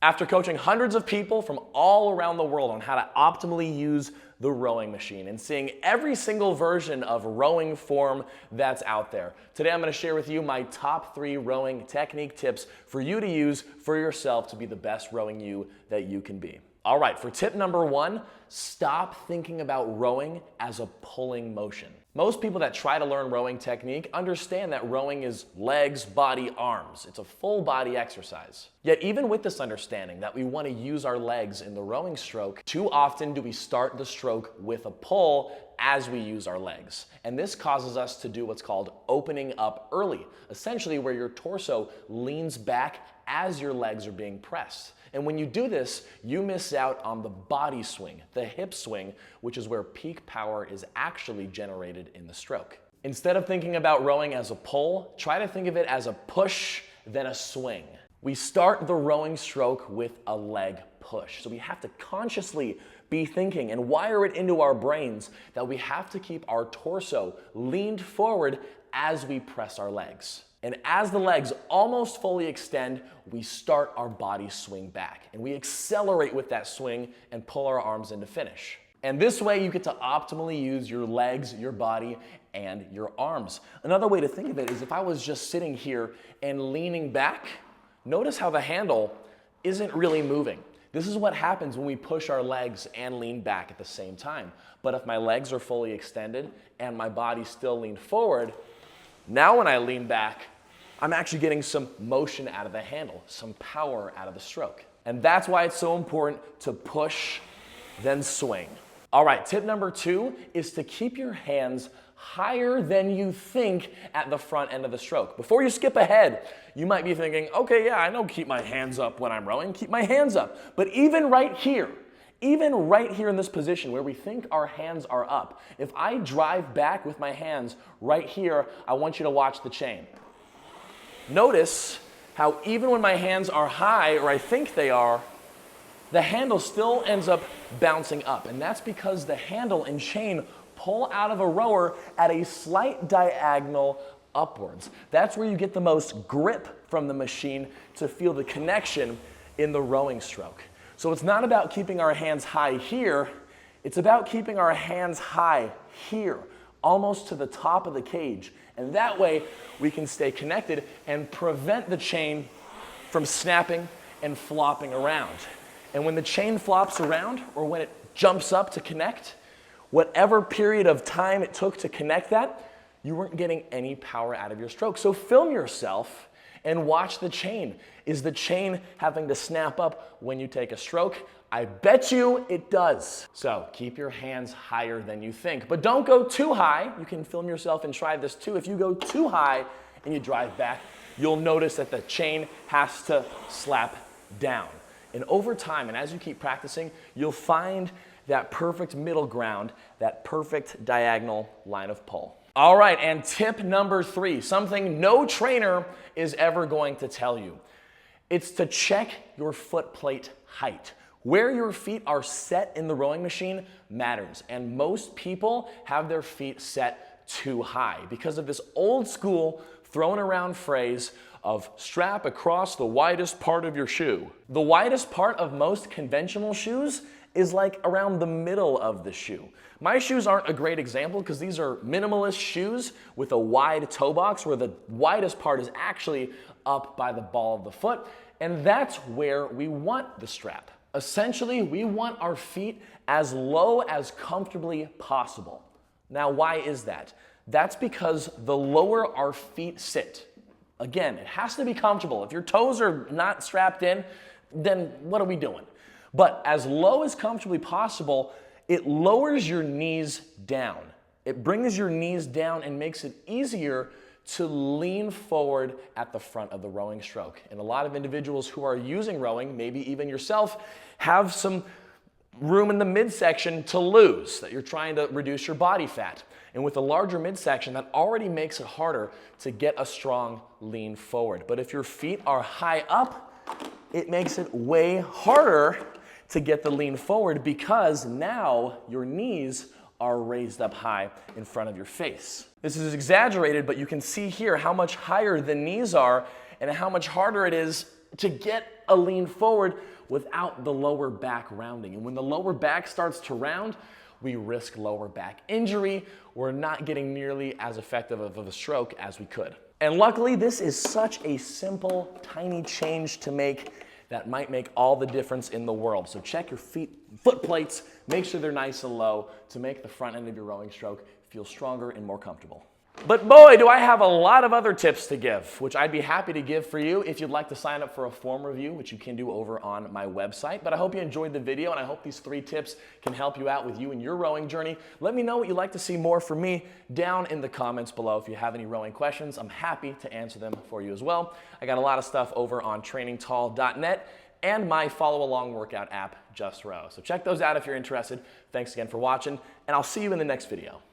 After coaching hundreds of people from all around the world on how to optimally use the rowing machine and seeing every single version of rowing form that's out there, today I'm going to share with you my top 3 rowing technique tips for you to use for yourself to be the best rowing you that you can be. All right, for tip number 1, stop thinking about rowing as a pulling motion. Most people that try to learn rowing technique understand that rowing is legs, body, arms. It's a full body exercise. Yet even with this understanding that we want to use our legs in the rowing stroke, too often do we start the stroke with a pull as we use our legs. And this causes us to do what's called opening up early, essentially where your torso leans back as your legs are being pressed. And when you do this, you miss out on the body swing, the hip swing, which is where peak power is actually generated in the stroke. Instead of thinking about rowing as a pull, try to think of it as a push, then a swing. We start the rowing stroke with a leg push. So we have to consciously be thinking and wire it into our brains that we have to keep our torso leaned forward as we press our legs. And as the legs almost fully extend, we start our body swing back. And we accelerate with that swing and pull our arms into finish. And this way you get to optimally use your legs, your body, and your arms. Another way to think of it is if I was just sitting here and leaning back, notice how the handle isn't really moving. This is what happens when we push our legs and lean back at the same time. But if my legs are fully extended and my body still leaned forward, now when I lean back, I'm actually getting some motion out of the handle, some power out of the stroke. And that's why it's so important to push, then swing. All right, tip number 2 is to keep your hands higher than you think at the front end of the stroke. Before you skip ahead, you might be thinking, okay, yeah, I know keep my hands up when I'm rowing, keep my hands up. But even right here in this position where we think our hands are up, if I drive back with my hands right here, I want you to watch the chain. Notice how even when my hands are high, or I think they are, the handle still ends up bouncing up. And that's because the handle and chain pull out of a rower at a slight diagonal upwards. That's where you get the most grip from the machine to feel the connection in the rowing stroke. So it's not about keeping our hands high here, it's about keeping our hands high here, almost to the top of the cage. And that way we can stay connected and prevent the chain from snapping and flopping around. And when the chain flops around, or when it jumps up to connect, whatever period of time it took to connect that, you weren't getting any power out of your stroke. So film yourself and watch the chain. Is the chain having to snap up when you take a stroke? I bet you it does. So keep your hands higher than you think, but don't go too high. You can film yourself and try this too. If you go too high and you drive back, you'll notice that the chain has to slap down. And over time, and as you keep practicing, you'll find that perfect middle ground, that perfect diagonal line of pull. All right, and tip number 3, something no trainer is ever going to tell you. It's to check your foot plate height. Where your feet are set in the rowing machine matters, and most people have their feet set too high because of this old school thrown around phrase of strap across the widest part of your shoe. The widest part of most conventional shoes is like around the middle of the shoe. My shoes aren't a great example because these are minimalist shoes with a wide toe box where the widest part is actually up by the ball of the foot, and that's where we want the strap. Essentially, we want our feet as low as comfortably possible. Now, why is that? That's because the lower our feet sit, again, it has to be comfortable. If your toes are not strapped in, then what are we doing? But as low as comfortably possible, it lowers your knees down. It brings your knees down and makes it easier to lean forward at the front of the rowing stroke. And a lot of individuals who are using rowing, maybe even yourself, have some room in the midsection to lose, that you're trying to reduce your body fat. And with a larger midsection, that already makes it harder to get a strong lean forward. But if your feet are high up, it makes it way harder to get the lean forward because now your knees are raised up high in front of your face. This is exaggerated, but you can see here how much higher the knees are and how much harder it is to get a lean forward without the lower back rounding. And when the lower back starts to round, we risk lower back injury. We're not getting nearly as effective of a stroke as we could. And luckily, this is such a simple, tiny change to make that might make all the difference in the world. So check your foot plates, make sure they're nice and low to make the front end of your rowing stroke feel stronger and more comfortable. But boy, do I have a lot of other tips to give, which I'd be happy to give for you if you'd like to sign up for a form review, which you can do over on my website. But I hope you enjoyed the video, and I hope these 3 tips can help you out with you and your rowing journey. Let me know what you'd like to see more from me down in the comments below. If you have any rowing questions, I'm happy to answer them for you as well. I got a lot of stuff over on trainingtall.net and my follow-along workout app, Just Row. So check those out if you're interested. Thanks again for watching, and I'll see you in the next video.